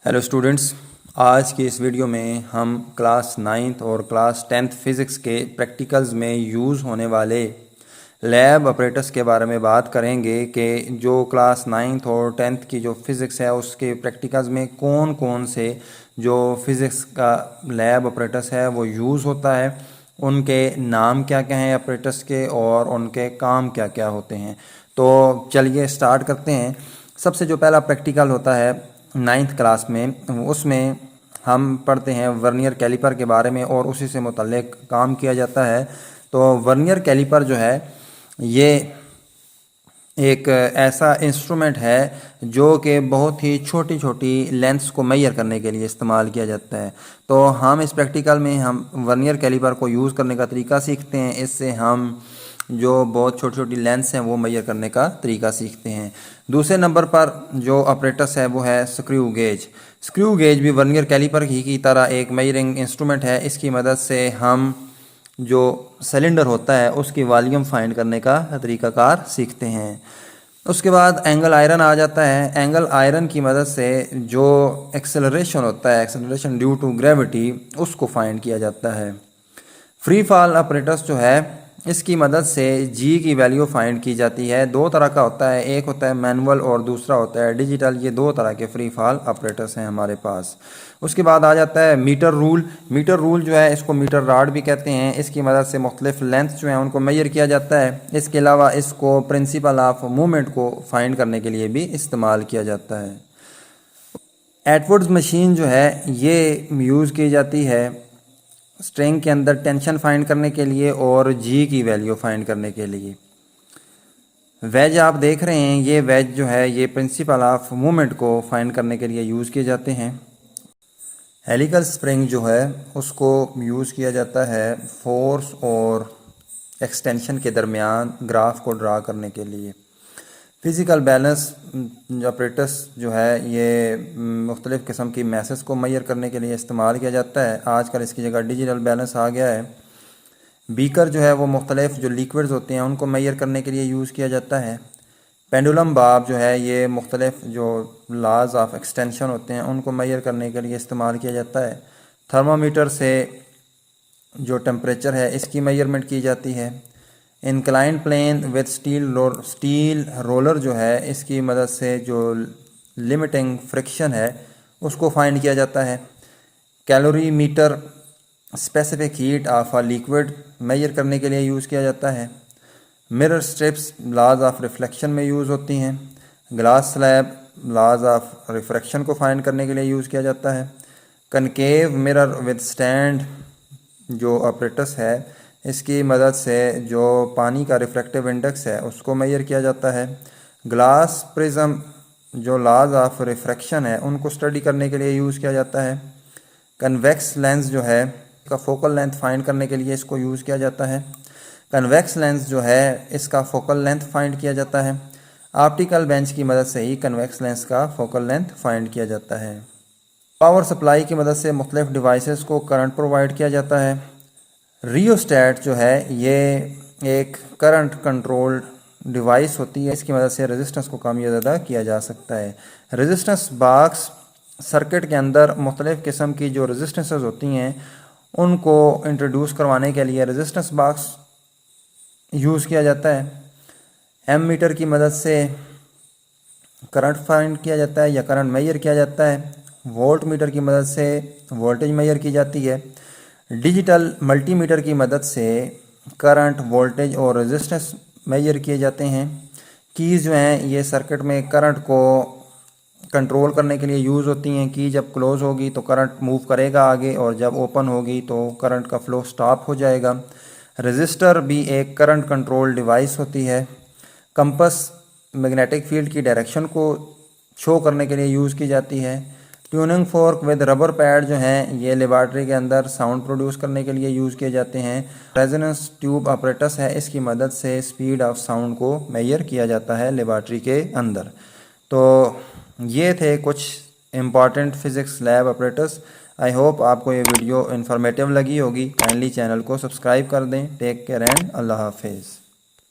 Hello students, आज की इस वीडियो में हम क्लास 9th और क्लास 10th फिज़िक्स के प्रैक्टिकल्स में यूज़ होने वाले लैब ऑपरेटर्स के बारे में बात करेंगे कि जो क्लास 9th और 10th की जो फ़िज़िक्स है उसके प्रैक्टिकल्स में कौन कौन से जो फ़िज़िक्स का लैब ऑपरेटर्स है वो यूज़ होता है, उनके नाम क्या क्या हैं ऑपरेटर्स के और उनके काम क्या क्या होते हैं। तो चलिए स्टार्ट करते हैं। सबसे जो पहला प्रैक्टिकल होता है 9th क्लास में, उसमें हम पढ़ते हैं वर्नियर कैलिपर के बारे में और उसी से मुतल्लिक काम किया जाता है। तो वर्नियर कैलिपर जो है ये एक ऐसा इंस्ट्रूमेंट है जो कि बहुत ही छोटी छोटी लेंथ्स को मेजर करने के लिए इस्तेमाल किया जाता है। तो हम इस प्रैक्टिकल में हम वर्नियर कैलिपर को यूज़ करने का तरीका सीखते हैं। इससे हम जो बहुत छोटी छोटी लेंथ्स हैं वो मेजर करने का तरीका सीखते हैं। दूसरे नंबर पर जो ऑपरेटर्स है वो है स्क्रू गेज। स्क्रू गेज भी वर्नियर कैलिपर ही की तरह एक मेजरिंग इंस्ट्रूमेंट है। इसकी मदद से हम जो सिलेंडर होता है उसकी वॉल्यूम फाइंड करने का तरीकाकार सीखते हैं। उसके बाद एंगल आयरन आ जाता है। एंगल आयरन की मदद से जो एक्सेलरेशन होता है, एक्सेलरेशन ड्यू टू ग्रेविटी, उसको फाइंड किया जाता है। फ्री फॉल ऑपरेटर्स जो है इसकी मदद से जी की वैल्यू फाइंड की जाती है। दो तरह का होता है, एक होता है मैनुअल और दूसरा होता है डिजिटल। ये दो तरह के फ्री फॉल ऑपरेटर्स हैं हमारे पास। उसके बाद आ जाता है मीटर रूल। मीटर रूल जो है इसको मीटर रॉड भी कहते हैं। इसकी मदद से मुख्तलिफ लेंथ जो हैं उनको मेजर किया जाता है। इसके अलावा इसको प्रिंसिपल ऑफ मूवमेंट को फाइंड करने के लिए भी इस्तेमाल किया जाता है। एटवुड्स मशीन जो है ये यूज़ की जाती है स्ट्रिंग के अंदर टेंशन फाइंड करने के लिए और जी की वैल्यू फाइंड करने के लिए। वेज आप देख रहे हैं, ये वेज जो है ये प्रिंसिपल ऑफ मूवमेंट को फाइंड करने के लिए यूज़ किए जाते हैं। हेलिकल स्प्रिंग जो है उसको यूज़ किया जाता है फोर्स और एक्सटेंशन के दरमियान ग्राफ को ड्रा करने के लिए। फ़िज़िकल बैलेंस ऑपरेटर्स जो है ये मुख्तलिफ़ किस्म की मैसेज को मेजर करने के लिए इस्तेमाल किया जाता है। आजकल इसकी जगह डिजिटल बैलेंस आ गया है। बीकर जो है वो मुख्तलिफ़ जो लिक्विड्स होते हैं उनको मेजर करने के लिए यूज़ किया जाता है। पेंडुलम बाब जो है ये मुख्तलिफ़ जो लॉज ऑफ एक्सटेंशन होते हैं उनको मेजर करने के लिए इस्तेमाल किया जाता है। थर्मामीटर से जो टेम्परेचर है इसकी मेजरमेंट की जाती है। Incline plane with steel roller जो है इसकी मदद से जो लिमिटिंग फ्रिक्शन है उसको फाइंड किया जाता है। Calorimeter specific heat of a liquid measure करने के लिए यूज़ किया जाता है। Mirror strips laws of reflection में यूज़ होती हैं। Glass slab laws of refraction को फाइंड करने के लिए यूज़ किया जाता है। कनकेव मिरर विद स्टैंड जो ऑपरेटर्स है इसकी मदद से जो पानी का रिफ्रैक्टिव इंडेक्स है उसको मेजर किया जाता है। ग्लास प्रिज्म जो लॉज ऑफ रिफ्रैक्शन है उनको स्टडी करने के लिए यूज़ किया जाता है। कन्वेक्स लेंस जो है का फोकल लेंथ फाइंड करने के लिए इसको यूज़ किया जाता है। कन्वेक्स लेंस जो है इसका फोकल लेंथ फाइंड किया जाता है। ऑप्टिकल बेंच की मदद से ही कन्वेक्स लेंस का फोकल लेंथ फाइंड किया जाता है। पावर सप्लाई की मदद से मुख्तलिफ डिवाइसेस को करंट प्रोवाइड किया जाता है। रियोस्टैट जो है ये एक करंट कंट्रोल्ड डिवाइस होती है। इसकी मदद से रेजिस्टेंस को कम या ज़्यादा किया जा सकता है। रेजिस्टेंस बॉक्स सर्किट के अंदर मुख्तलिफ़ किस्म की जो रेजिस्टेंसेस होती हैं उनको इंट्रोड्यूस करवाने के लिए रेजिस्टेंस बॉक्स यूज़ किया जाता है। एम मीटर की मदद से करंट फाइंड किया जाता है या करंट मेजर किया जाता है। वोल्ट मीटर की मदद से वोल्टेज मेजर की जाती है। डिजिटल मल्टीमीटर की मदद से करंट, वोल्टेज और रेजिस्टेंस मेजर किए जाते हैं। कीज़ जो हैं ये सर्किट में करंट को कंट्रोल करने के लिए यूज़ होती हैं। की जब क्लोज़ होगी तो करंट मूव करेगा आगे और जब ओपन होगी तो करंट का फ़्लो स्टॉप हो जाएगा। रजिस्टर भी एक करंट कंट्रोल डिवाइस होती है। कंपस मैग्नेटिक फील्ड की डायरेक्शन को शो करने के लिए यूज़ की जाती है। Tuning fork with rubber pad जो हैं ये लेबॉर्ट्री के अंदर साउंड प्रोड्यूस करने के लिए यूज़ किए जाते हैं। रेजोनेंस ट्यूब ऑपरेटर्स है, इसकी मदद से स्पीड ऑफ साउंड को मेजर किया जाता है लेबॉर्ट्री के अंदर। तो ये थे कुछ important physics lab operators. I hope आपको ये वीडियो इन्फॉर्मेटिव लगी होगी। काइंडली चैनल को सब्सक्राइब कर दें। टेक केयर एंड अल्लाह हाफिज़।